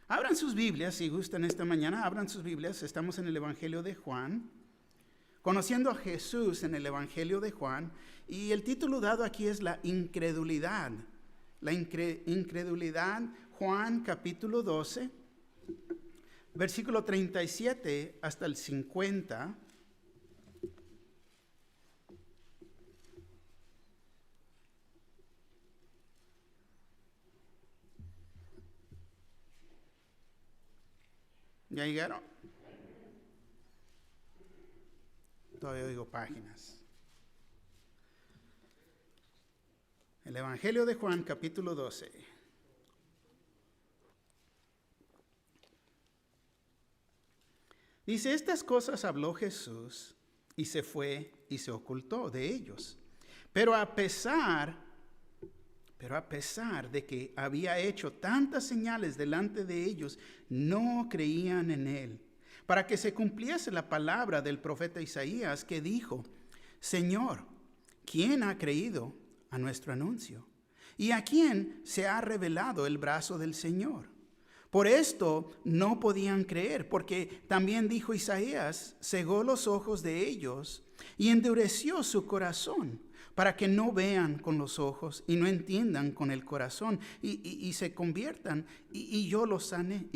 Abran sus Biblias, si gustan esta mañana, abran sus Biblias. Estamos en el Evangelio de Juan, conociendo a Jesús en el Evangelio de Juan. Y el título dado aquí es la incredulidad. La incredulidad, Juan capítulo 12, versículo 37 hasta el 50. ¿Ya llegaron? Todavía oigo páginas. El Evangelio de Juan, capítulo 12. Dice, estas cosas habló Jesús y se fue y se ocultó de ellos. Pero a pesar de que había hecho tantas señales delante de ellos, no creían en él. Para que se cumpliese la palabra del profeta Isaías que dijo, Señor, ¿quién ha creído a nuestro anuncio? ¿Y a quién se ha revelado el brazo del Señor? Por esto no podían creer, porque también dijo Isaías, cegó los ojos de ellos y endureció su corazón, para que no vean con los ojos y no entiendan con el corazón y se conviertan, y yo los sané,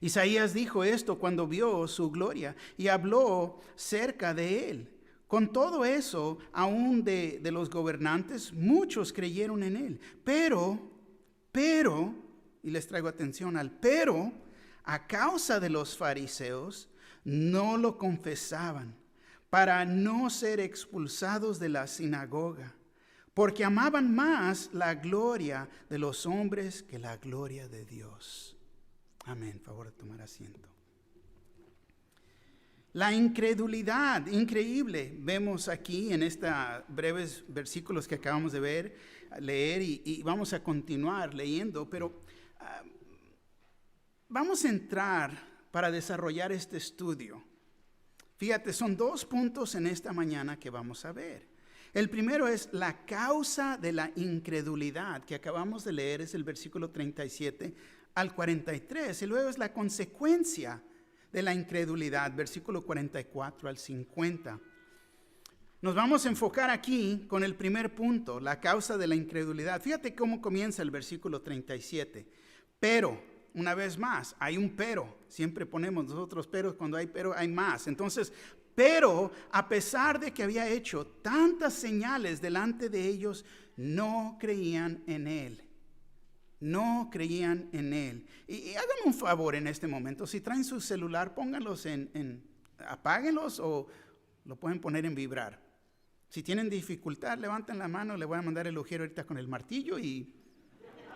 Isaías dijo esto cuando vio su gloria y habló cerca de él. Con todo eso, aún de los gobernantes, muchos creyeron en él. Pero, y les traigo atención al pero, a causa de los fariseos, no lo confesaban, para no ser expulsados de la sinagoga, porque amaban más la gloria de los hombres que la gloria de Dios. Amén. Favor de tomar asiento. La incredulidad, increíble, vemos aquí en estos breves versículos que acabamos de leer y vamos a continuar leyendo, pero vamos a entrar para desarrollar este estudio. Fíjate, son 2 puntos en esta mañana que vamos a ver. El primero es la causa de la incredulidad, que acabamos de leer, es el versículo 37 al 43. Y luego es la consecuencia de la incredulidad, versículo 44 al 50. Nos vamos a enfocar aquí con el primer punto, la causa de la incredulidad. Fíjate cómo comienza el versículo 37. Pero, una vez más, hay un pero. Siempre ponemos nosotros peros, cuando hay pero hay más. Entonces, pero a pesar de que había hecho tantas señales delante de ellos, no creían en él. No creían en él. Y háganme un favor en este momento. Si traen su celular, pónganlos apáguenlos o lo pueden poner en vibrar. Si tienen dificultad, levanten la mano. Le voy a mandar el ujero ahorita con el martillo y...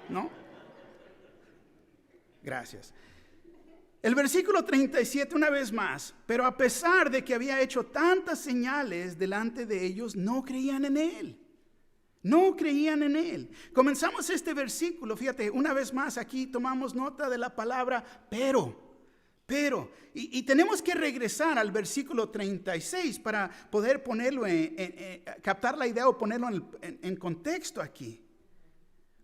¿no? Gracias. El versículo 37, una vez más. Pero a pesar de que había hecho tantas señales delante de ellos, no creían en él. No creían en él. Comenzamos este versículo, fíjate, una vez más aquí tomamos nota de la palabra pero. Y tenemos que regresar al versículo 36 para poder ponerlo captar la idea o ponerlo en contexto aquí.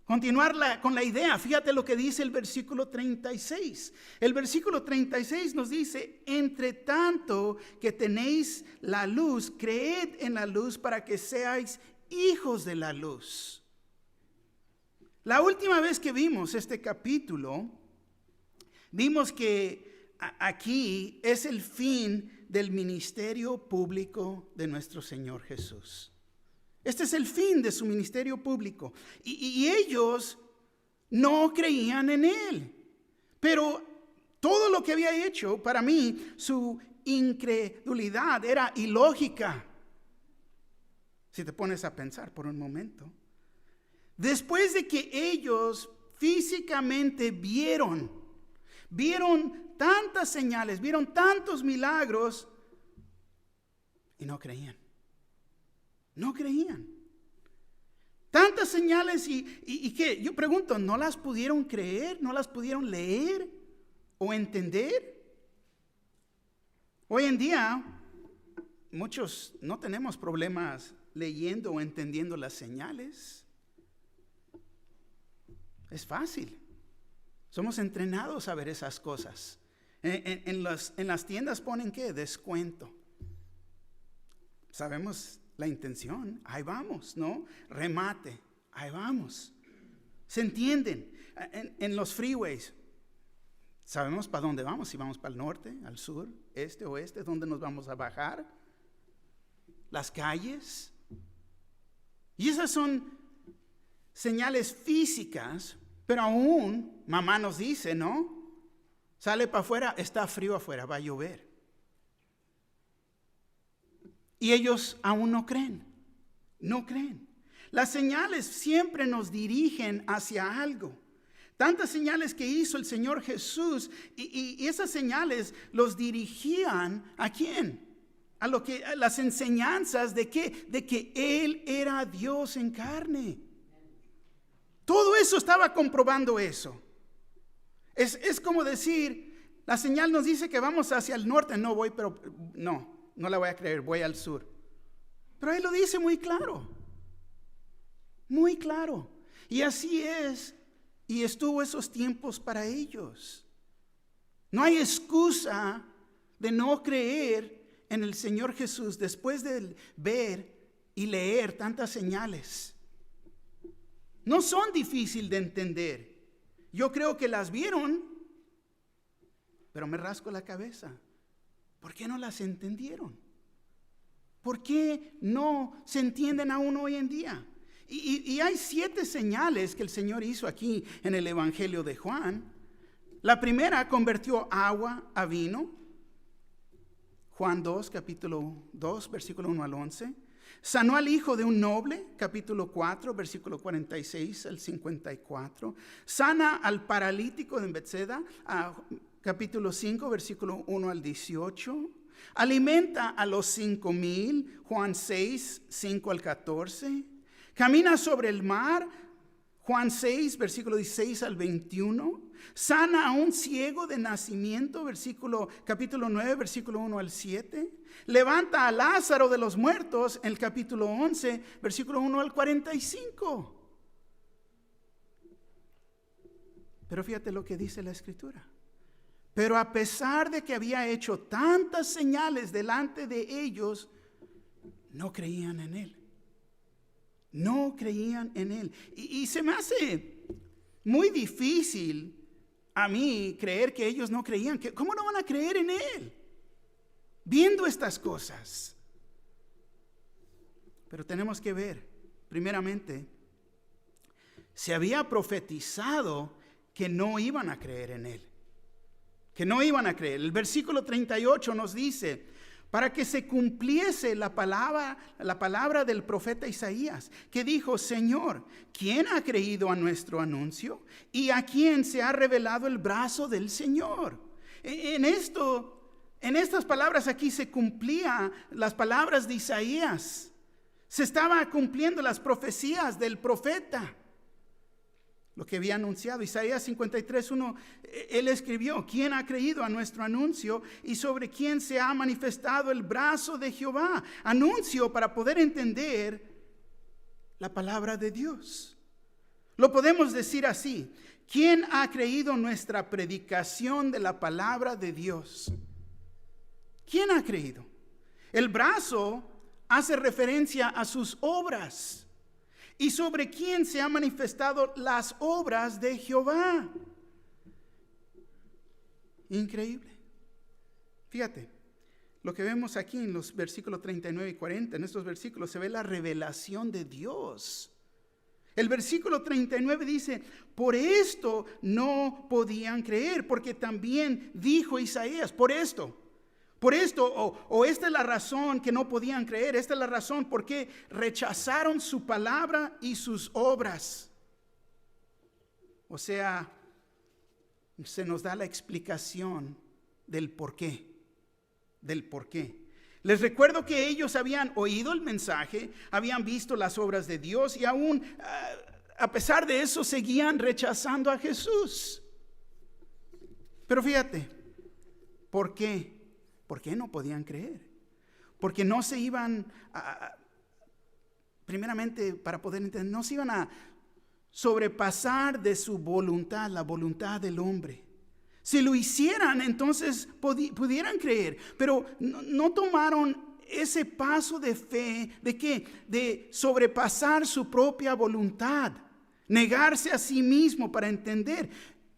Continuar con la idea, fíjate lo que dice el versículo 36. El versículo 36 nos dice, entre tanto que tenéis la luz, creed en la luz para que seáis hijos de la luz. La última vez que vimos este capítulo, vimos que aquí es el fin del ministerio público de nuestro Señor Jesús. Este es el fin de su ministerio público. Y ellos no creían en él. Pero todo lo que había hecho, para mí, su incredulidad era ilógica. Si te pones a pensar por un momento. Después de que ellos físicamente vieron tantas señales, vieron tantos milagros y no creían. No creían. Tantas señales y ¿qué? Yo pregunto, ¿no las pudieron creer? ¿No las pudieron leer o entender? Hoy en día, muchos no tenemos problemas leyendo o entendiendo las señales. Es fácil. Somos entrenados a ver esas cosas. En las tiendas ponen ¿qué? Descuento. Sabemos la intención, ahí vamos, ¿no? Remate, ahí vamos. ¿Se entienden? En los freeways, sabemos para dónde vamos, si vamos para el norte, al sur, este, oeste, dónde nos vamos a bajar. Las calles. Y esas son señales físicas, pero aún mamá nos dice, ¿no? Sale para afuera, está frío afuera, va a llover. Y ellos aún no creen. No creen. Las señales siempre nos dirigen hacia algo. Tantas señales que hizo el Señor Jesús y esas señales los dirigían ¿a quién? A las enseñanzas de que Él era Dios en carne. Todo eso estaba comprobando eso. Es como decir, la señal nos dice que vamos hacia el norte. No voy, pero no la voy a creer, voy al sur. Pero Él lo dice muy claro. Muy claro. Y así es. Y estuvo esos tiempos para ellos. No hay excusa de no creer en el Señor Jesús después de ver y leer tantas señales. No son difíciles de entender. Yo creo que las vieron, pero me rasco la cabeza. ¿Por qué no las entendieron? ¿Por qué no se entienden aún hoy en día? Y hay 7 señales que el Señor hizo aquí en el Evangelio de Juan. La primera, convirtió agua a vino. Juan 2, capítulo 2, versículo 1 al 11. Sanó al hijo de un noble, capítulo 4, versículo 46 al 54. Sana al paralítico de Bethsaida, capítulo 5, versículo 1 al 18. Alimenta a los 5,000, Juan 6, 5 al 14. Camina sobre el mar, Juan 6, versículo 16 al 21. Sana a un ciego de nacimiento, capítulo 9, versículo 1 al 7. Levanta a Lázaro de los muertos, el capítulo 11, versículo 1 al 45. Pero fíjate lo que dice la Escritura. Pero a pesar de que había hecho tantas señales delante de ellos, no creían en Él. No creían en Él. Y se me hace muy difícil a mí creer que ellos no creían. ¿Cómo no van a creer en Él? Viendo estas cosas. Pero tenemos que ver, primeramente, se había profetizado que no iban a creer en Él. Que no iban a creer. El versículo 38 nos dice: para que se cumpliese la palabra del profeta Isaías, que dijo: Señor, ¿quién ha creído a nuestro anuncio? ¿Y a quién se ha revelado el brazo del Señor? En estas palabras aquí se cumplían las palabras de Isaías. Se estaba cumpliendo las profecías del profeta. Lo que había anunciado. Isaías 53:1, él escribió: ¿quién ha creído a nuestro anuncio? Y sobre quién se ha manifestado el brazo de Jehová. Anuncio para poder entender la palabra de Dios. Lo podemos decir así: ¿quién ha creído nuestra predicación de la palabra de Dios? ¿Quién ha creído? El brazo hace referencia a sus obras. ¿Y sobre quién se han manifestado las obras de Jehová? Increíble. Fíjate, lo que vemos aquí en los versículos 39 y 40, en estos versículos se ve la revelación de Dios. El versículo 39 dice: por esto no podían creer, porque también dijo Isaías, por esto, o esta es la razón que no podían creer, esta es la razón por qué rechazaron su palabra y sus obras. O sea, se nos da la explicación del por qué. Les recuerdo que ellos habían oído el mensaje, habían visto las obras de Dios y aún a pesar de eso seguían rechazando a Jesús. Pero fíjate, ¿por qué? ¿Por qué no podían creer? Porque no se iban primeramente, para poder entender, no se iban a sobrepasar de su voluntad, la voluntad del hombre. Si lo hicieran, entonces pudieran creer, pero no tomaron ese paso de fe, ¿de qué? De sobrepasar su propia voluntad, negarse a sí mismo para entender.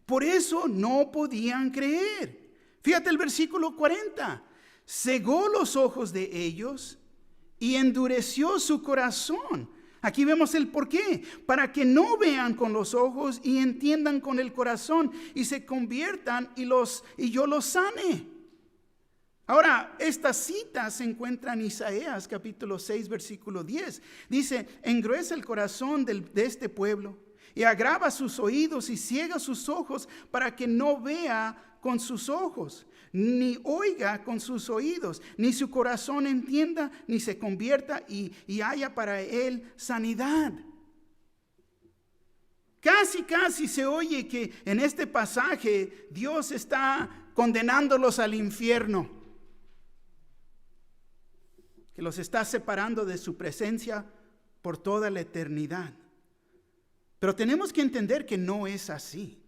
Por eso no podían creer. Fíjate el versículo 40. Cegó los ojos de ellos y endureció su corazón. Aquí vemos el porqué, para que no vean con los ojos y entiendan con el corazón y se conviertan y yo los sane. Ahora, esta cita se encuentra en Isaías capítulo 6 versículo 10. Dice, engruesa el corazón de este pueblo y agrava sus oídos y ciega sus ojos para que no vea con sus ojos, ni oiga con sus oídos, ni su corazón entienda, ni se convierta y haya para él sanidad. Casi se oye que en este pasaje Dios está condenándolos al infierno, que los está separando de su presencia por toda la eternidad. Pero tenemos que entender que no es así.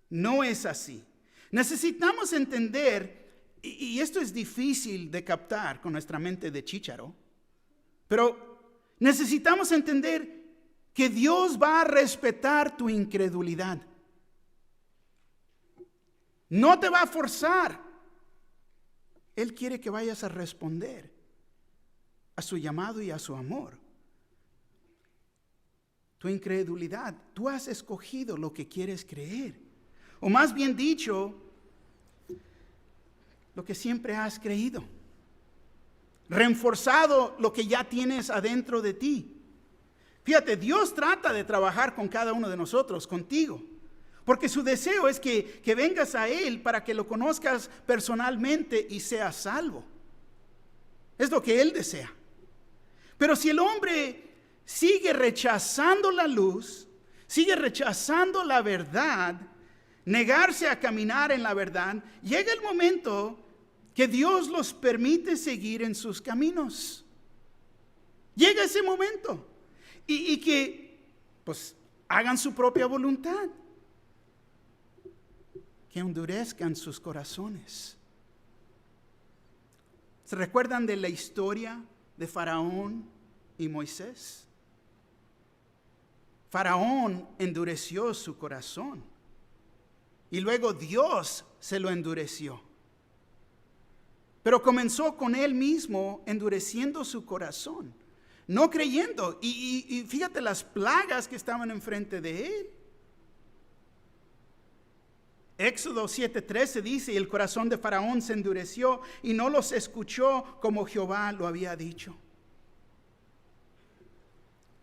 No es así. Necesitamos entender, y esto es difícil de captar con nuestra mente de chícharo, pero necesitamos entender que Dios va a respetar tu incredulidad. No te va a forzar. Él quiere que vayas a responder a su llamado y a su amor. Tu incredulidad, tú has escogido lo que quieres creer. O más bien dicho, lo que siempre has creído. Reforzado lo que ya tienes adentro de ti. Fíjate, Dios trata de trabajar con cada uno de nosotros, contigo. Porque su deseo es que vengas a Él para que lo conozcas personalmente y seas salvo. Es lo que Él desea. Pero si el hombre sigue rechazando la luz, sigue rechazando la verdad, negarse a caminar en la verdad, llega el momento que Dios los permite seguir en sus caminos. Llega ese momento y que pues hagan su propia voluntad, que endurezcan sus corazones. ¿Se recuerdan de la historia de Faraón y Moisés? Faraón endureció su corazón. Y luego Dios se lo endureció. Pero comenzó con él mismo endureciendo su corazón, no creyendo. Y fíjate las plagas que estaban enfrente de él. Éxodo 7:13 dice, y el corazón de Faraón se endureció y no los escuchó como Jehová lo había dicho.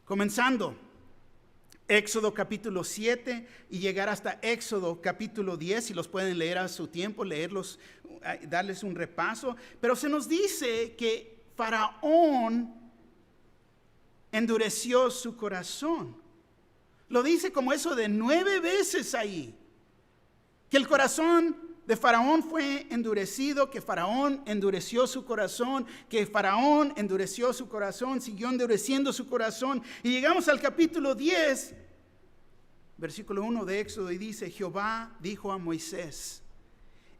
Comenzando Éxodo capítulo 7 y llegar hasta Éxodo capítulo 10, si los pueden leer a su tiempo, leerlos, darles un repaso. Pero se nos dice que Faraón endureció su corazón. Lo dice como eso de 9 veces ahí. Que el corazón de Faraón fue endurecido, que Faraón endureció su corazón, que Faraón endureció su corazón, siguió endureciendo su corazón. Y llegamos al capítulo 10, versículo 1 de Éxodo, y dice, Jehová dijo a Moisés,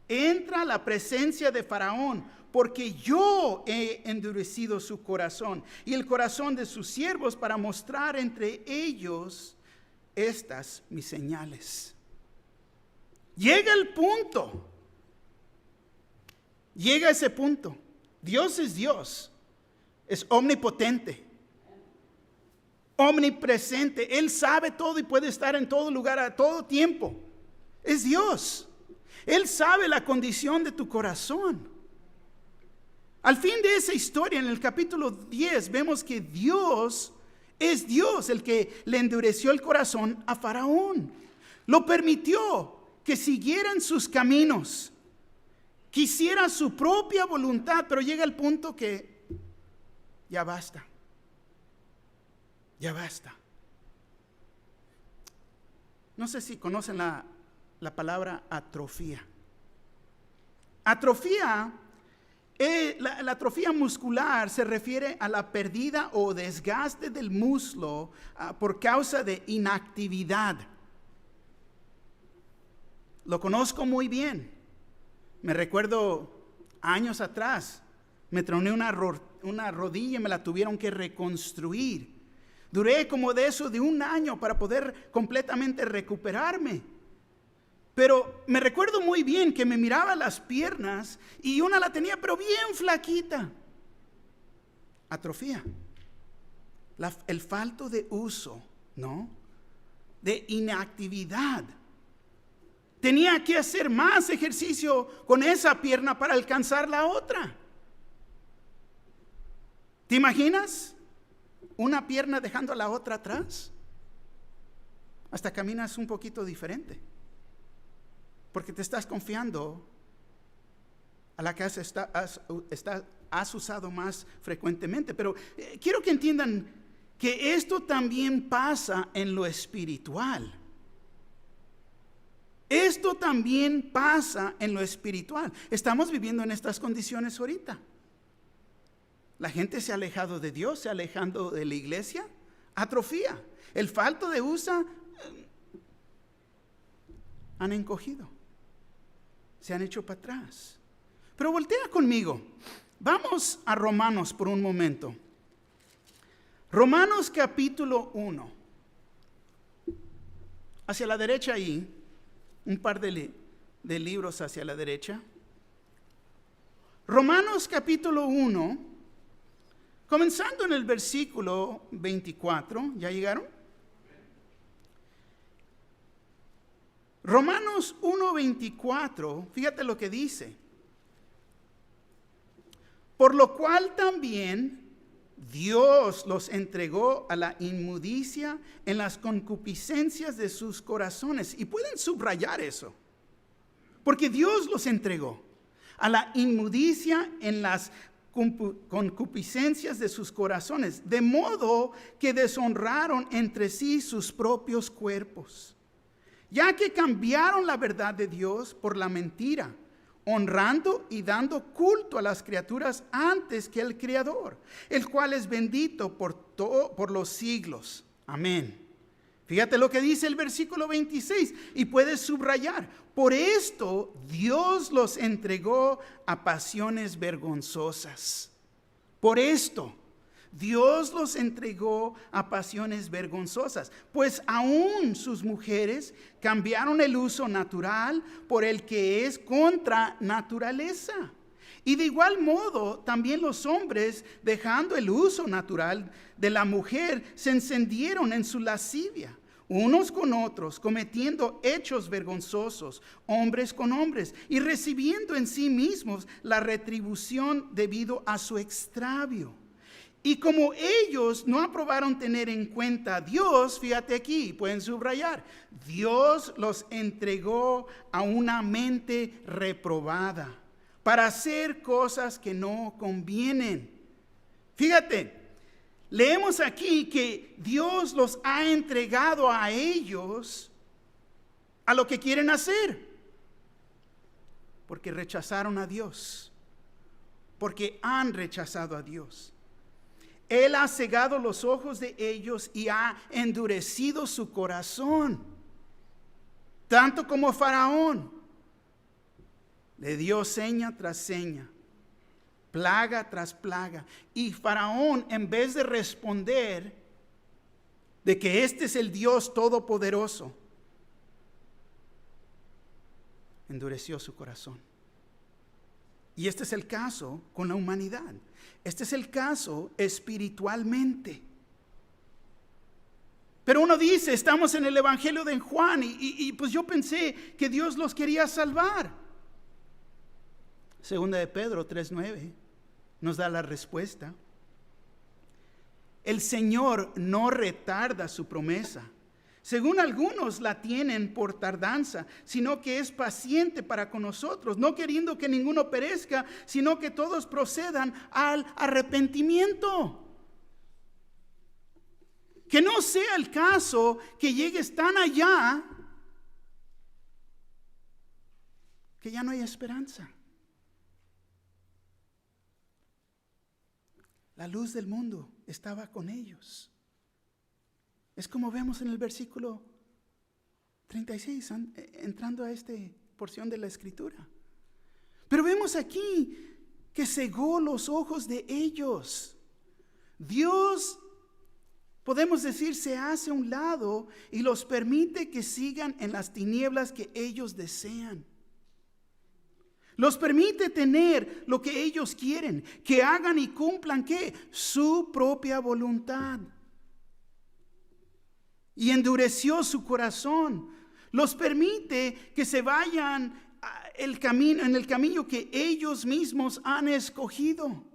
entra a la presencia de Faraón, porque yo he endurecido su corazón y el corazón de sus siervos para mostrar entre ellos estas mis señales. Llega el punto. Llega ese punto. Dios es Dios. Es omnipotente. Omnipresente. Él sabe todo y puede estar en todo lugar a todo tiempo. Es Dios. Él sabe la condición de tu corazón. Al fin de esa historia, en el capítulo 10, vemos que Dios es Dios el que le endureció el corazón a Faraón. Lo permitió que siguieran sus caminos, quisiera su propia voluntad, pero llega el punto que ya basta, ya basta. No sé si conocen la palabra atrofia. Atrofia La atrofia muscular se refiere a la pérdida o desgaste del músculo por causa de inactividad. Lo conozco muy bien. Me recuerdo años atrás, me troné una rodilla y me la tuvieron que reconstruir. Duré como de 1 año para poder completamente recuperarme. Pero me recuerdo muy bien que me miraba las piernas y una la tenía pero bien flaquita. Atrofia. El falto de uso, ¿no? De inactividad. Tenía que hacer más ejercicio con esa pierna para alcanzar la otra. ¿Te imaginas? Una pierna dejando a la otra atrás. Hasta caminas un poquito diferente. Porque te estás confiando a la que has usado más frecuentemente. Pero quiero que entiendan que esto también pasa en lo espiritual. Esto también pasa en lo espiritual. Estamos viviendo en estas condiciones ahorita. La gente se ha alejado de Dios, se ha alejado de la iglesia. Atrofia. El falto de uso han encogido. Se han hecho para atrás. Pero voltea conmigo. Vamos a Romanos por un momento. Romanos capítulo 1. Hacia la derecha ahí. Un par de libros hacia la derecha. Romanos capítulo 1, comenzando en el versículo 24. ¿Ya llegaron? Romanos 1:24, fíjate lo que dice. Por lo cual también Dios los entregó a la inmundicia en las concupiscencias de sus corazones. Y pueden subrayar eso. Porque Dios los entregó a la inmundicia en las concupiscencias de sus corazones. De modo que deshonraron entre sí sus propios cuerpos. Ya que cambiaron la verdad de Dios por la mentira, honrando y dando culto a las criaturas antes que el Creador, el cual es bendito por los siglos. Amén. Fíjate lo que dice el versículo 26 y puedes subrayar. Por esto Dios los entregó a pasiones vergonzosas. Por esto Dios los entregó a pasiones vergonzosas, pues aún sus mujeres cambiaron el uso natural por el que es contra naturaleza. Y de igual modo, también los hombres, dejando el uso natural de la mujer, se encendieron en su lascivia, unos con otros, cometiendo hechos vergonzosos, hombres con hombres, y recibiendo en sí mismos la retribución debido a su extravio. Y como ellos no aprobaron tener en cuenta a Dios, fíjate aquí, pueden subrayar, Dios los entregó a una mente reprobada para hacer cosas que no convienen. Fíjate, leemos aquí que Dios los ha entregado a ellos a lo que quieren hacer, porque rechazaron a Dios, porque han rechazado a Dios. Él ha cegado los ojos de ellos y ha endurecido su corazón. Tanto como Faraón le dio seña tras seña, plaga tras plaga. Y Faraón, en vez de responder de que este es el Dios todopoderoso, endureció su corazón. Y este es el caso con la humanidad. Este es el caso espiritualmente. Pero uno dice, estamos en el Evangelio de Juan y pues yo pensé que Dios los quería salvar. Segunda de Pedro 3:9 nos da la respuesta. El Señor no retarda su promesa, según algunos la tienen por tardanza, sino que es paciente para con nosotros, no queriendo que ninguno perezca, sino que todos procedan al arrepentimiento. Que no sea el caso que llegues tan allá que ya no hay esperanza. La luz del mundo estaba con ellos. Es como vemos en el versículo 36, entrando a esta porción de la Escritura. Pero vemos aquí que cegó los ojos de ellos. Dios, podemos decir, se hace a un lado y los permite que sigan en las tinieblas que ellos desean. Los permite tener lo que ellos quieren, que hagan y cumplan ¿qué? Su propia voluntad. Y endureció su corazón. Los permite que se vayan en el camino que ellos mismos han escogido.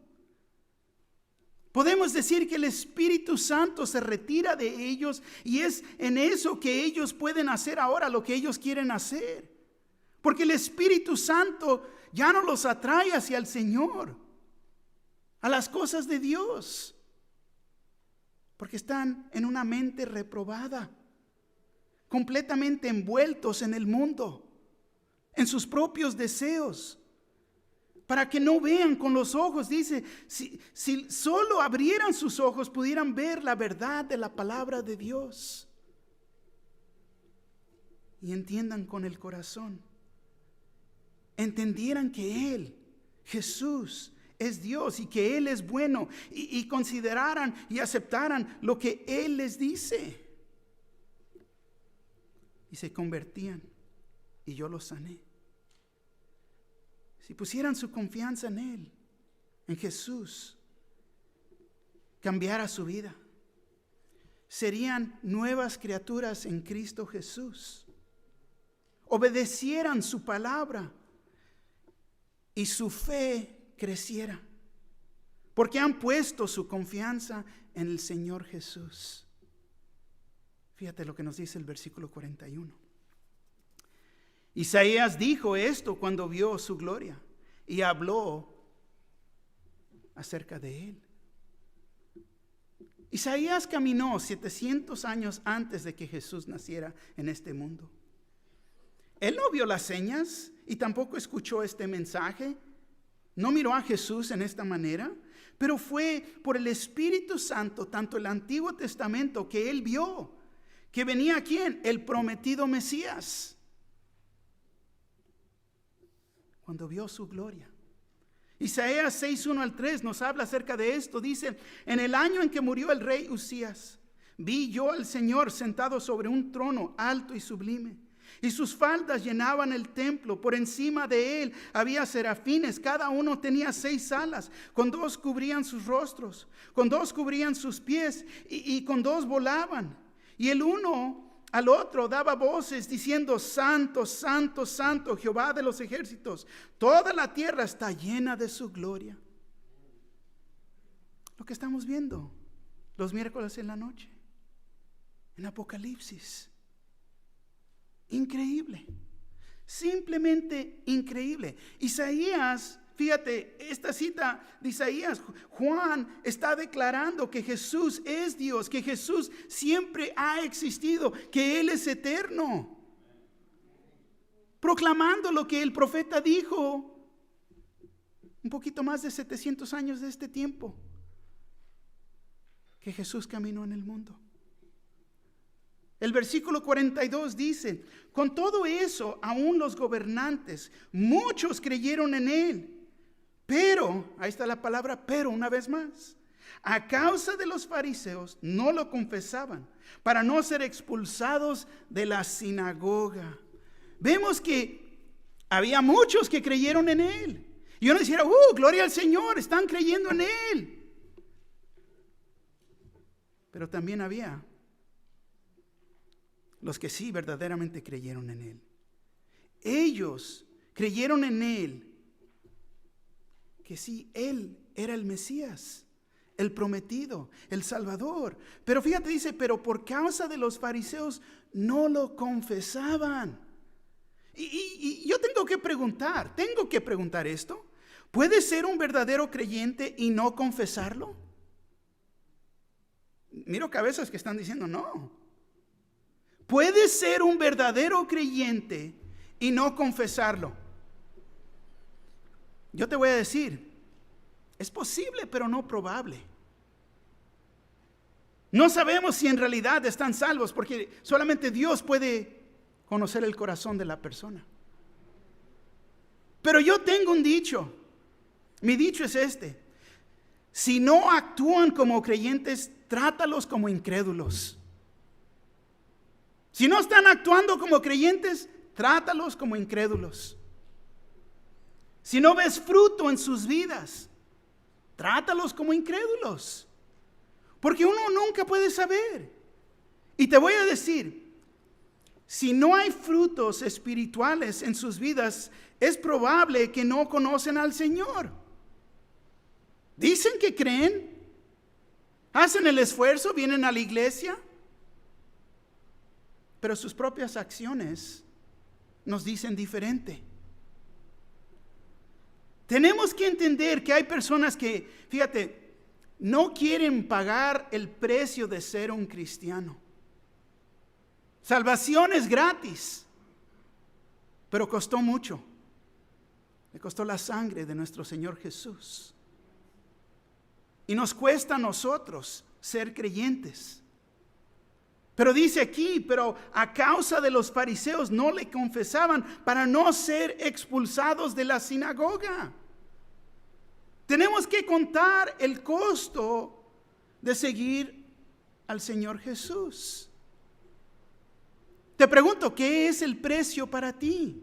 Podemos decir que el Espíritu Santo se retira de ellos y es en eso que ellos pueden hacer ahora lo que ellos quieren hacer. Porque el Espíritu Santo ya no los atrae hacia el Señor, a las cosas de Dios. Porque están en una mente reprobada, completamente envueltos en el mundo, en sus propios deseos, para que no vean con los ojos. Dice, si solo abrieran sus ojos, pudieran ver la verdad de la palabra de Dios y entiendan con el corazón, entendieran que Él, Jesús, es Dios y que Él es bueno y consideraran y aceptaran lo que Él les dice. Y se convertían y yo los sané. Si pusieran su confianza en Él, en Jesús, cambiara su vida. Serían nuevas criaturas en Cristo Jesús. Obedecieran su palabra y su fe creciera. Porque han puesto su confianza en el Señor Jesús. Fíjate lo que nos dice el versículo 41. Isaías dijo esto cuando vio su gloria y habló acerca de Él. Isaías caminó 700 años antes de que Jesús naciera en este mundo. Él no vio las señas y tampoco escuchó este mensaje. No miró a Jesús en esta manera, pero fue por el Espíritu Santo, tanto el Antiguo Testamento, que él vio que venía ¿quién? El prometido Mesías. Cuando vio su gloria. Isaías 6:1 al 3 nos habla acerca de esto. Dice, en el año en que murió el rey Usías, vi yo al Señor sentado sobre un trono alto y sublime, y sus faldas llenaban el templo. Por encima de él había serafines, cada uno tenía 6 alas, con 2 cubrían sus rostros, con 2 cubrían sus pies, y con 2 volaban. Y el uno al otro daba voces diciendo, Santo, Santo, Santo, Jehová de los ejércitos, toda la tierra está llena de su gloria. Lo que estamos viendo los miércoles en la noche, en Apocalipsis. Increíble, simplemente increíble. Isaías, fíjate, esta cita de Isaías, Juan está declarando que Jesús es Dios, que Jesús siempre ha existido, que Él es eterno. Proclamando lo que el profeta dijo un poquito más de 700 años de este tiempo, que Jesús caminó en el mundo. El versículo 42 dice, con todo eso, aún los gobernantes, muchos creyeron en Él. Pero, ahí está la palabra pero una vez más, a causa de los fariseos no lo confesaban para no ser expulsados de la sinagoga. Vemos que había muchos que creyeron en Él. Y uno decía, gloria al Señor, están creyendo en Él. Pero también había los que sí verdaderamente creyeron en Él. Ellos creyeron en Él, que sí, Él era el Mesías, el prometido, el Salvador. Pero fíjate, dice, pero por causa de los fariseos no lo confesaban. Y yo tengo que preguntar esto. ¿Puede ser un verdadero creyente y no confesarlo? Miro cabezas que están diciendo no. ¿Puede ser un verdadero creyente y no confesarlo? Yo te voy a decir, es posible, pero no probable. No sabemos si en realidad están salvos, porque solamente Dios puede conocer el corazón de la persona. Pero yo tengo un dicho. Mi dicho es este: si no actúan como creyentes, trátalos como incrédulos. Si no están actuando como creyentes, trátalos como incrédulos. Si no ves fruto en sus vidas, trátalos como incrédulos. Porque uno nunca puede saber. Y te voy a decir, si no hay frutos espirituales en sus vidas, es probable que no conocen al Señor. Dicen que creen, hacen el esfuerzo, vienen a la iglesia, pero sus propias acciones nos dicen diferente. Tenemos que entender que hay personas que, fíjate, no quieren pagar el precio de ser un cristiano. Salvación es gratis, pero costó mucho. Le costó la sangre de nuestro Señor Jesús. Y nos cuesta a nosotros ser creyentes. Pero dice aquí, pero a causa de los fariseos no le confesaban para no ser expulsados de la sinagoga. Tenemos que contar el costo de seguir al Señor Jesús. Te pregunto, ¿qué es el precio para ti?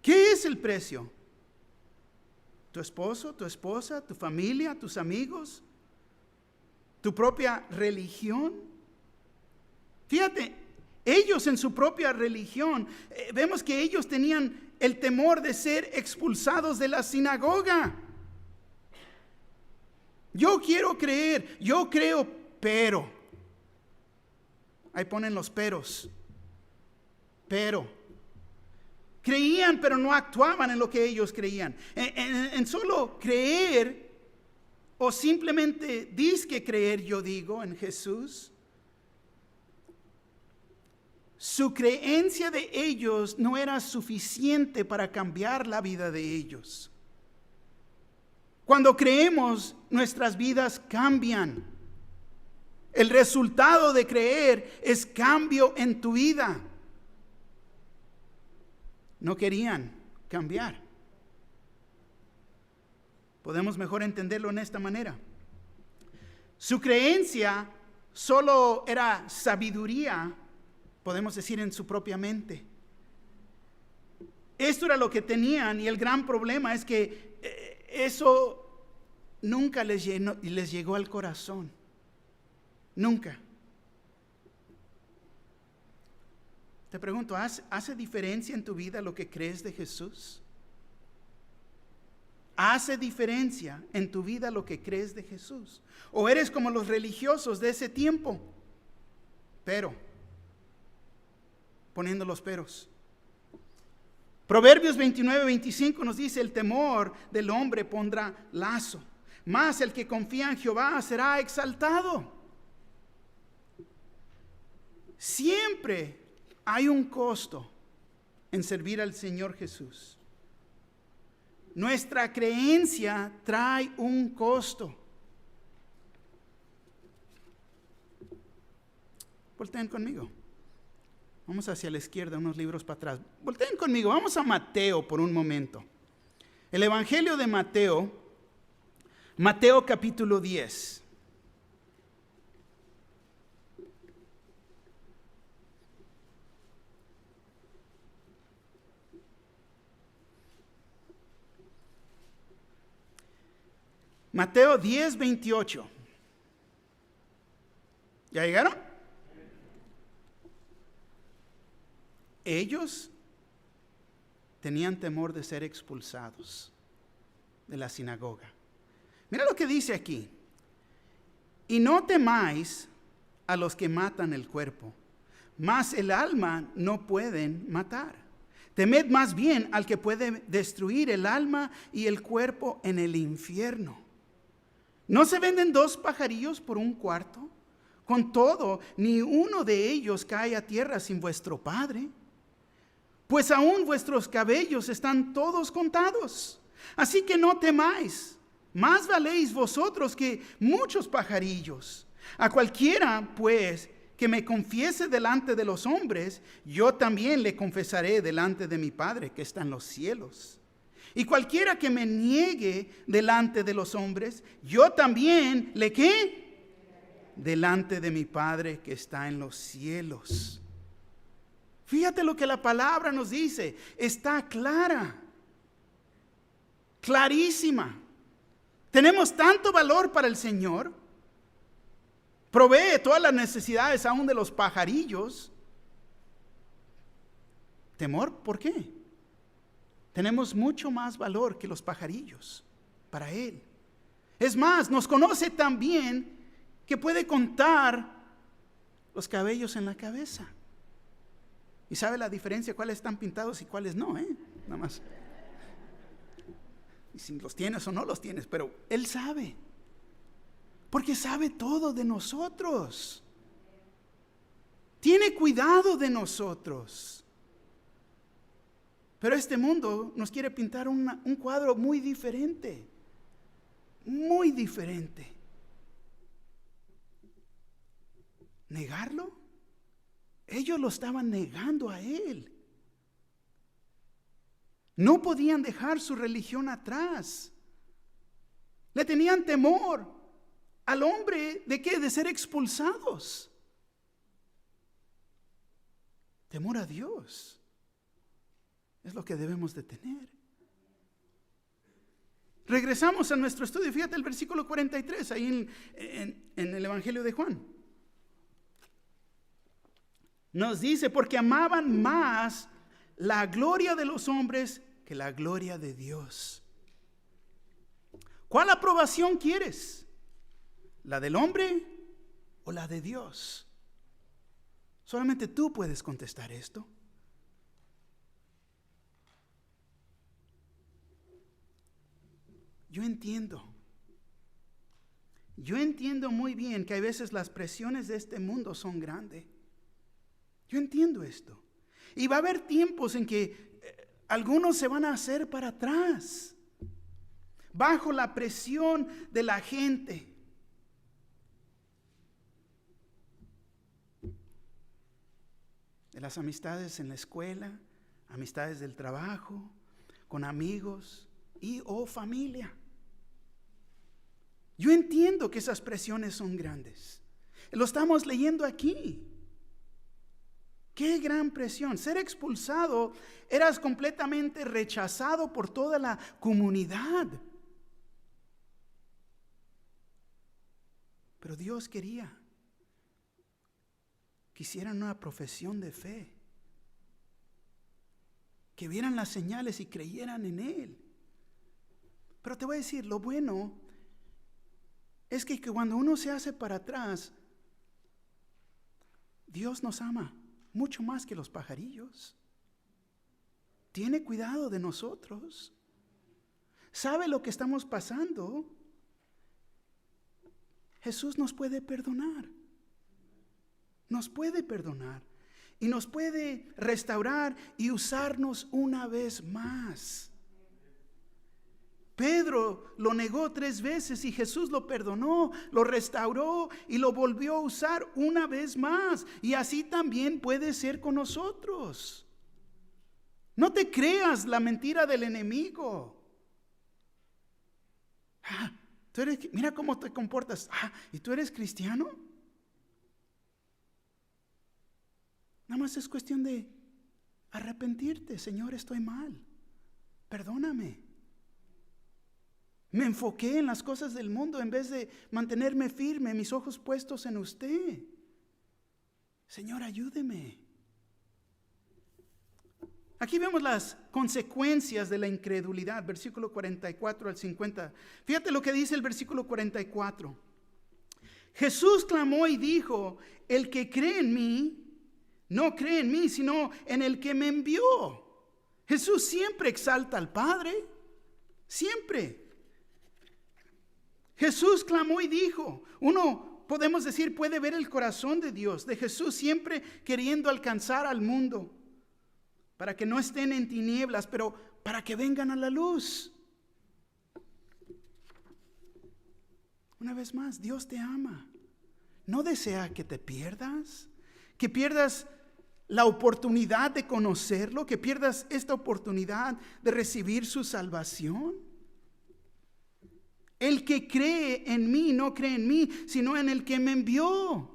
¿Qué es el precio? ¿Tu esposo, tu esposa, tu familia, tus amigos? ¿Tu propia religión? Fíjate, ellos en su propia religión, vemos que ellos tenían el temor de ser expulsados de la sinagoga. Yo quiero creer, yo creo, pero. Ahí ponen los peros. Pero. Creían, pero no actuaban en lo que ellos creían. En solo creer, o simplemente dizque creer, yo digo, en Jesús. Su creencia de ellos no era suficiente para cambiar la vida de ellos. Cuando creemos, nuestras vidas cambian. El resultado de creer es cambio en tu vida. No querían cambiar. Podemos mejor entenderlo en esta manera. Su creencia solo era sabiduría, podemos decir, en su propia mente. Esto era lo que tenían, y el gran problema es que eso nunca les llegó al corazón. Nunca. Te pregunto, ¿hace diferencia en tu vida lo que crees de Jesús? ¿Hace diferencia en tu vida lo que crees de Jesús? ¿O eres como los religiosos de ese tiempo? Pero, poniendo los peros. Proverbios 29-25 nos dice: el temor del hombre pondrá lazo, mas el que confía en Jehová será exaltado. Siempre hay un costo en servir al Señor Jesús. Nuestra creencia trae un costo. Volteen conmigo. Vamos hacia la izquierda, unos libros para atrás. Volteen conmigo, vamos a Mateo por un momento. El Evangelio de Mateo, Mateo capítulo 10. Mateo 10, 28. ¿Ya llegaron? Ellos tenían temor de ser expulsados de la sinagoga. Mira lo que dice aquí. Y no temáis a los que matan el cuerpo, mas el alma no pueden matar. Temed más bien al que puede destruir el alma y el cuerpo en el infierno. ¿No se venden 2 pajarillos por un cuarto? Con todo, ni uno de ellos cae a tierra sin vuestro Padre. Pues aún vuestros cabellos están todos contados. Así que no temáis, más valéis vosotros que muchos pajarillos. A cualquiera, pues, que me confiese delante de los hombres, yo también le confesaré delante de mi Padre que está en los cielos. Y cualquiera que me niegue delante de los hombres, yo también le ¿qué? Delante de mi Padre que está en los cielos. Fíjate lo que la palabra nos dice. Está clara, clarísima. Tenemos tanto valor para el Señor. Provee todas las necesidades aún de los pajarillos. ¿Temor? ¿Por qué? Tenemos mucho más valor que los pajarillos para Él. Es más, nos conoce tan bien que puede contar los cabellos en la cabeza. Y sabe la diferencia, cuáles están pintados y cuáles no, nada más. Y si los tienes o no los tienes, pero Él sabe. Porque sabe todo de nosotros. Tiene cuidado de nosotros. Pero este mundo nos quiere pintar un cuadro muy diferente. Muy diferente. ¿Negarlo? Ellos lo estaban negando a Él. No podían dejar su religión atrás. Le tenían temor al hombre, ¿de qué? De ser expulsados. Temor a Dios es lo que debemos de tener. Regresamos a nuestro estudio. Fíjate el versículo 43 ahí en el Evangelio de Juan. Nos dice, porque amaban más la gloria de los hombres que la gloria de Dios. ¿Cuál aprobación quieres? ¿La del hombre o la de Dios? Solamente tú puedes contestar esto. Yo entiendo muy bien que a veces las presiones de este mundo son grandes. Yo entiendo esto. Y va a haber tiempos en que algunos se van a hacer para atrás, bajo la presión de la gente. De las amistades en la escuela, amistades del trabajo, con amigos y o familia. Yo entiendo que esas presiones son grandes. Lo estamos leyendo aquí. Qué gran presión. Ser expulsado, eras completamente rechazado por toda la comunidad. Pero Dios quería que hicieran una profesión de fe, que vieran las señales y creyeran en Él. Pero te voy a decir, lo bueno es que cuando uno se hace para atrás, Dios nos ama mucho más que los pajarillos. Tiene cuidado de nosotros. Sabe lo que estamos pasando. Jesús nos puede perdonar. Nos puede perdonar. Y nos puede restaurar y usarnos una vez más. Pedro lo negó 3 veces y Jesús lo perdonó, lo restauró y lo volvió a usar una vez más. Y así también puede ser con nosotros. No te creas la mentira del enemigo. Mira cómo te comportas. ¿Y tú eres cristiano? Nada más es cuestión de arrepentirte. Señor, estoy mal. Perdóname. Me enfoqué en las cosas del mundo en vez de mantenerme firme, mis ojos puestos en usted. Señor, ayúdeme. Aquí vemos las consecuencias de la incredulidad, versículo 44 al 50. Fíjate lo que dice el versículo 44. Jesús clamó y dijo, el que cree en mí, no cree en mí, sino en el que me envió. Jesús siempre exalta al Padre, siempre. Jesús clamó y dijo, uno podemos decir puede ver el corazón de Dios, de Jesús siempre queriendo alcanzar al mundo, para que no estén en tinieblas, pero para que vengan a la luz. Una vez más, Dios te ama. no desea que te pierdas, que pierdas la oportunidad de conocerlo, que pierdas esta oportunidad de recibir su salvación. El que cree en mí no cree en mí, sino en el que me envió.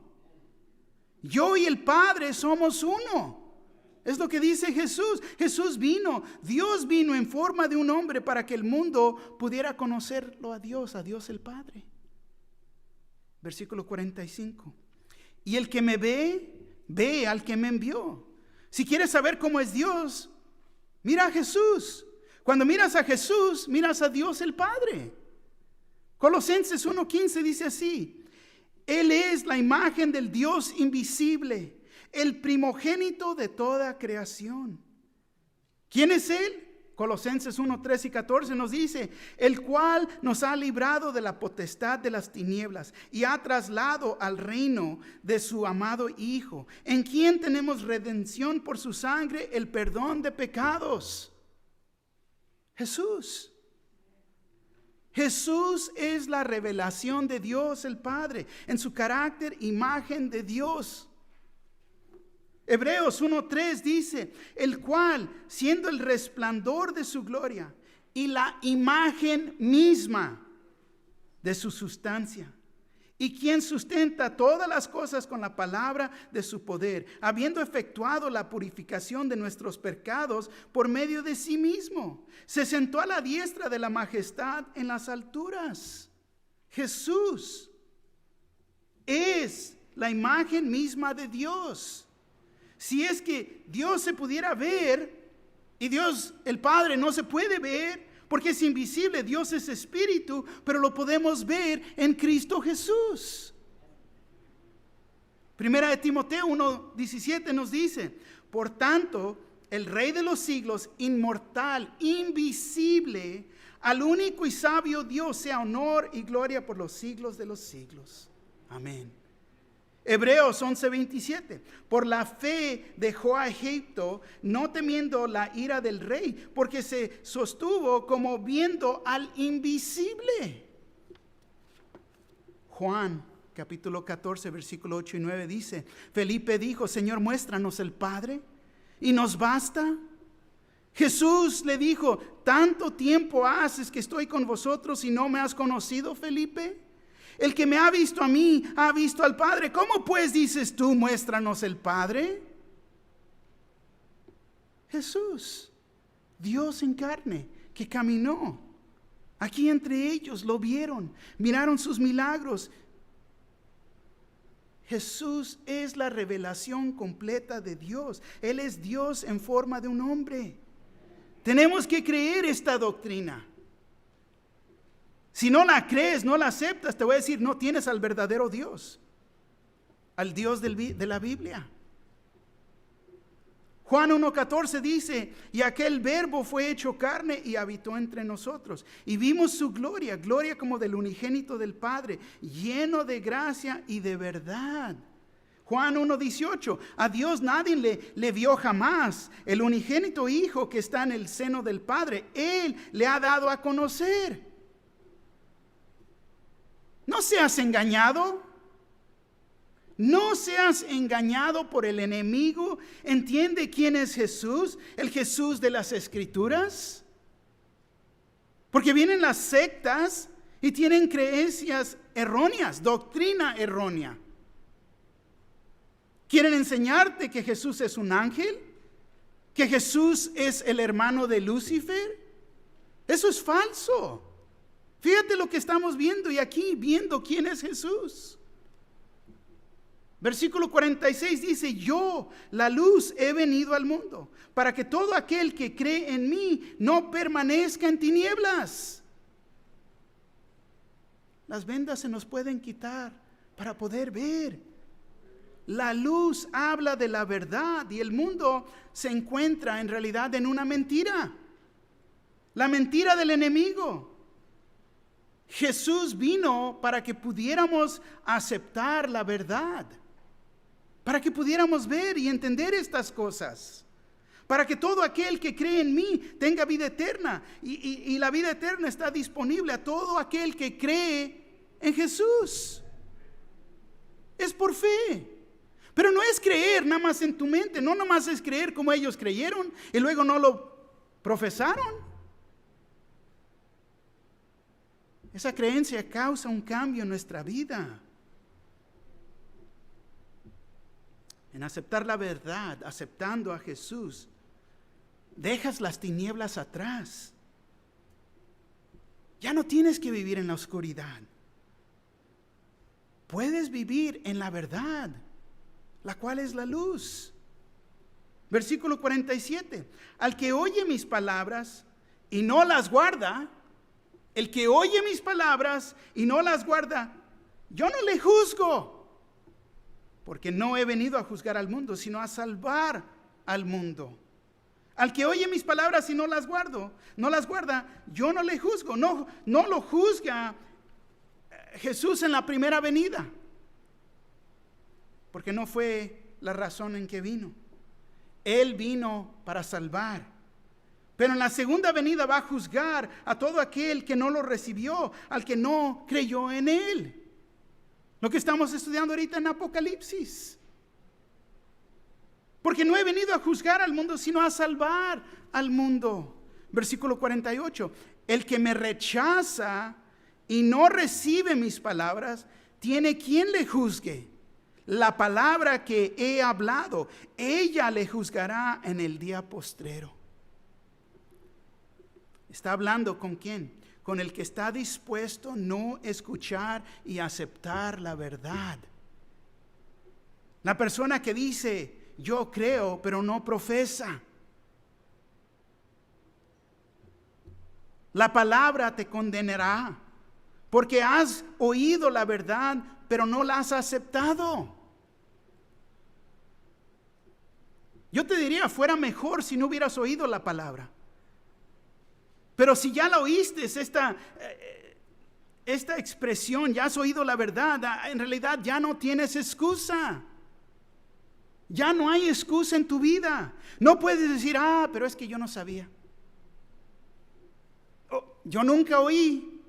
Yo y el Padre somos uno. Es lo que dice Jesús. Jesús vino, Dios vino en forma de un hombre para que el mundo pudiera conocerlo a Dios el Padre. Versículo 45. Y el que me ve, ve al que me envió. Si quieres saber cómo es Dios, mira a Jesús. Cuando miras a Jesús, miras a Dios el Padre. Colosenses 1:15 dice así: Él es la imagen del Dios invisible, el primogénito de toda creación. ¿Quién es Él? Colosenses 1:13 y 14 nos dice: el cual nos ha librado de la potestad de las tinieblas y ha trasladado al reino de su amado Hijo, en quien tenemos redención por su sangre, el perdón de pecados. Jesús. Jesús es la revelación de Dios el Padre, en su carácter, imagen de Dios. Hebreos 1:3 dice: el cual, siendo el resplandor de su gloria y la imagen misma de su sustancia, y quien sustenta todas las cosas con la palabra de su poder, habiendo efectuado la purificación de nuestros pecados por medio de sí mismo, se sentó a la diestra de la majestad en las alturas. Jesús es la imagen misma de Dios. Si es que Dios se pudiera ver, y Dios el Padre no se puede ver porque es invisible, Dios es espíritu, pero lo podemos ver en Cristo Jesús. Primera de Timoteo 1:17 nos dice: por tanto, el Rey de los siglos, inmortal, invisible, al único y sabio Dios, sea honor y gloria por los siglos de los siglos. Amén. Hebreos 11:27. Por la fe dejó a Egipto, no temiendo la ira del rey, porque se sostuvo como viendo al invisible. Juan capítulo 14, versículo 8 y 9 dice: Felipe dijo: Señor, muéstranos el Padre, y nos basta. Jesús le dijo: ¿tanto tiempo haces que estoy con vosotros y no me has conocido, Felipe? El que me ha visto a mí, ha visto al Padre. ¿Cómo pues dices tú, muéstranos el Padre? Jesús, Dios en carne, que caminó aquí entre ellos, lo vieron, miraron sus milagros. Jesús es la revelación completa de Dios. Él es Dios en forma de un hombre. Tenemos que creer esta doctrina. Si no la crees, no la aceptas, te voy a decir: no tienes al verdadero Dios, al Dios de la Biblia. Juan 1:14 dice: y aquel verbo fue hecho carne y habitó entre nosotros, y vimos su gloria, gloria como del unigénito del Padre, lleno de gracia y de verdad. Juan 1:18: a Dios nadie le vio jamás, el unigénito Hijo que está en el seno del Padre, Él le ha dado a conocer. No seas engañado. No seas engañado por el enemigo. Entiende quién es Jesús, el Jesús de las Escrituras. Porque vienen las sectas y tienen creencias erróneas, doctrina errónea. Quieren enseñarte que Jesús es un ángel, que Jesús es el hermano de Lucifer. Eso es falso. Fíjate lo que estamos viendo y aquí viendo quién es Jesús. Versículo 46 dice: yo, la luz, he venido al mundo, para que todo aquel que cree en mí no permanezca en tinieblas. Las vendas se nos pueden quitar para poder ver. La luz habla de la verdad y el mundo se encuentra en realidad en una mentira. La mentira del enemigo. Jesús vino para que pudiéramos aceptar la verdad, para que pudiéramos ver y entender estas cosas, para que todo aquel que cree en mí tenga vida eterna, y la vida eterna está disponible a todo aquel que cree en Jesús. Es por fe. Pero no es creer nada más en tu mente. No nada más es creer como ellos creyeron y luego no lo profesaron. Esa creencia causa un cambio en nuestra vida. En aceptar la verdad, aceptando a Jesús, dejas las tinieblas atrás. Ya no tienes que vivir en la oscuridad. Puedes vivir en la verdad, la cual es la luz. Versículo 47. Al que oye mis palabras y no las guarda, el que oye mis palabras y no las guarda, yo no le juzgo, porque no he venido a juzgar al mundo, sino a salvar al mundo. Al que oye mis palabras y no las guarda, yo no le juzgo. No lo juzga Jesús en la primera venida, porque no fue la razón en que vino. Él vino para salvar. Pero en la segunda venida va a juzgar a todo aquel que no lo recibió, al que no creyó en Él. Lo que estamos estudiando ahorita en Apocalipsis. Porque no he venido a juzgar al mundo, sino a salvar al mundo. Versículo 48. El que me rechaza y no recibe mis palabras, tiene quien le juzgue. La palabra que he hablado, ella le juzgará en el día postrero. ¿Está hablando con quién? Con el que está dispuesto a no escuchar y aceptar la verdad. La persona que dice, yo creo, pero no profesa. La palabra te condenará, porque has oído la verdad, pero no la has aceptado. Yo te diría, fuera mejor si no hubieras oído la palabra. Pero si ya la oíste, esta expresión, ya has oído la verdad, en realidad ya no tienes excusa. Ya no hay excusa en tu vida. No puedes decir, pero es que yo no sabía. Yo nunca oí.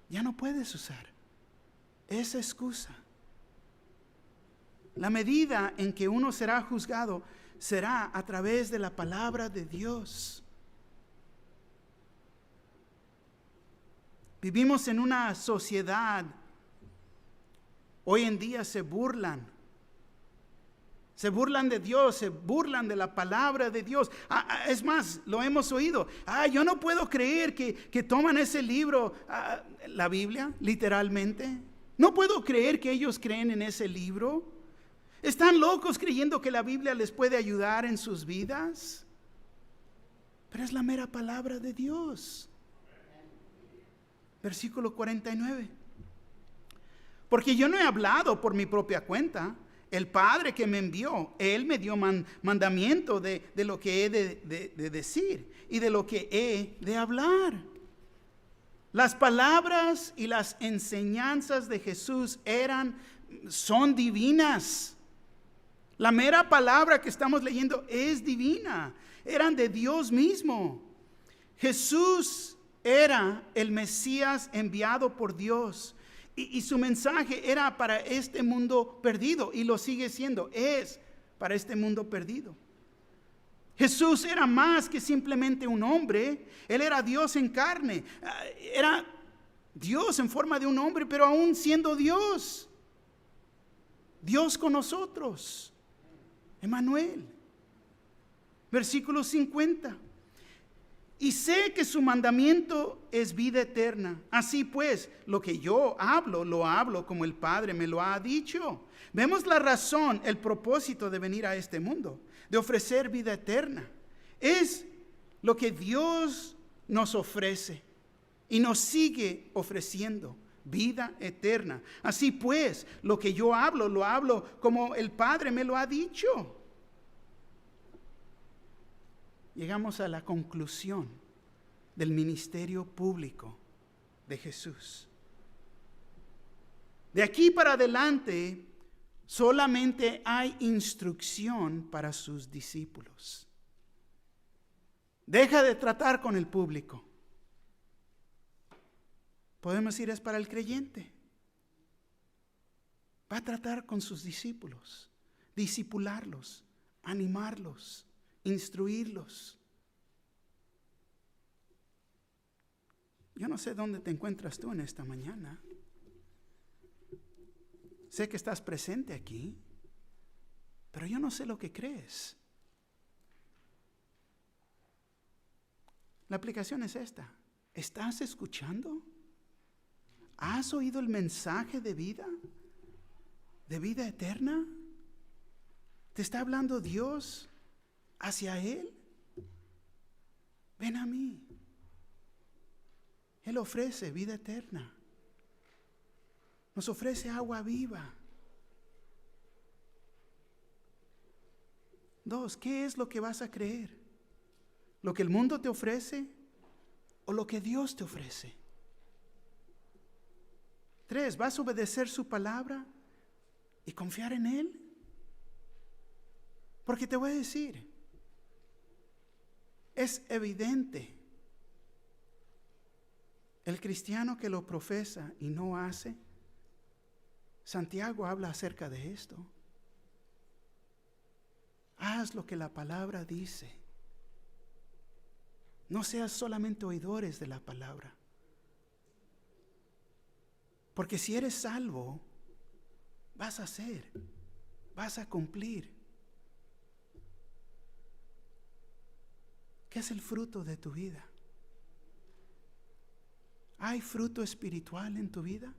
Ya no puedes usar esa excusa. La medida en que uno será juzgado será a través de la palabra de Dios. Vivimos en una sociedad, hoy en día se burlan de Dios, se burlan de la palabra de Dios. Es más, lo hemos oído. Yo no puedo creer que toman ese libro, la Biblia, literalmente. No puedo creer que ellos creen en ese libro. ¿Están locos creyendo que la Biblia les puede ayudar en sus vidas? Pero es la mera palabra de Dios. Versículo 49. Porque yo no he hablado por mi propia cuenta. El Padre que me envió, Él me dio mandamiento de lo que he de decir y de lo que he de hablar. Las palabras y las enseñanzas de Jesús son divinas. La mera palabra que estamos leyendo es divina. Eran de Dios mismo. Jesús era el Mesías enviado por Dios. Y su mensaje era para este mundo perdido. Y lo sigue siendo. Es para este mundo perdido. Jesús era más que simplemente un hombre. Él era Dios en carne. Era Dios en forma de un hombre, pero aún siendo Dios. Dios con nosotros. Emmanuel. Versículo 50. Y sé que su mandamiento es vida eterna. Así pues, lo que yo hablo, lo hablo como el Padre me lo ha dicho. Vemos la razón, el propósito de venir a este mundo, de ofrecer vida eterna. Es lo que Dios nos ofrece y nos sigue ofreciendo. Vida eterna. Así pues, lo que yo hablo, lo hablo como el Padre me lo ha dicho. Llegamos a la conclusión del ministerio público de Jesús. De aquí para adelante, solamente hay instrucción para sus discípulos. Deja de tratar con el público. Podemos decir, es para el creyente. Va a tratar con sus discípulos, discipularlos, animarlos, instruirlos. Yo no sé dónde te encuentras tú en esta mañana. Sé que estás presente aquí, pero yo no sé lo que crees. La aplicación es esta. ¿Estás escuchando? ¿Has oído el mensaje de vida? ¿De vida eterna? ¿Te está hablando Dios hacia Él? Ven a mí. Él ofrece vida eterna. Nos ofrece agua viva. 2, ¿qué es lo que vas a creer? ¿Lo que el mundo te ofrece o lo que Dios te ofrece? 3, ¿vas a obedecer su palabra y confiar en Él? Porque te voy a decir, es evidente, el cristiano que lo profesa y no hace, Santiago habla acerca de esto. Haz lo que la palabra dice. No seas solamente oidores de la palabra. Porque si eres salvo, vas a hacer, vas a cumplir. ¿Qué es el fruto de tu vida? ¿Hay fruto espiritual en tu vida?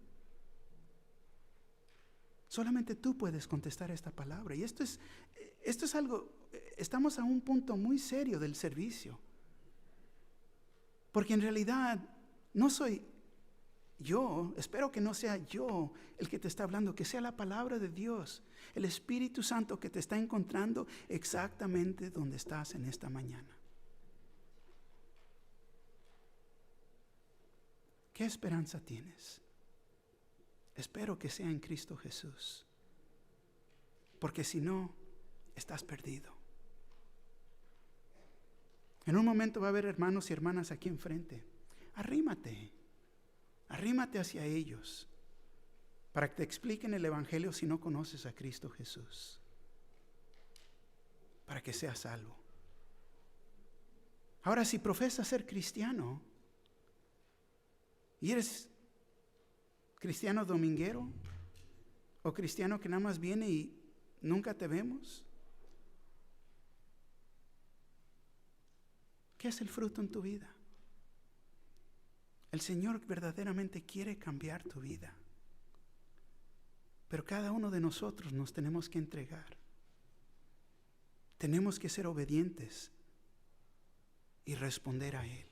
Solamente tú puedes contestar esta palabra. Y esto es algo, estamos a un punto muy serio del servicio. Porque en realidad no soy yo, espero que no sea yo el que te está hablando, que sea la palabra de Dios, el Espíritu Santo que te está encontrando exactamente donde estás en esta mañana. ¿Qué esperanza tienes? Espero que sea en Cristo Jesús, porque si no, estás perdido. En un momento va a haber hermanos y hermanas aquí enfrente. Arrímate hacia ellos para que te expliquen el Evangelio si no conoces a Cristo Jesús, para que seas salvo. Ahora, si profesas ser cristiano y eres cristiano dominguero o cristiano que nada más viene y nunca te vemos, ¿qué es el fruto en tu vida? El Señor verdaderamente quiere cambiar tu vida, pero cada uno de nosotros nos tenemos que entregar. Tenemos que ser obedientes y responder a Él.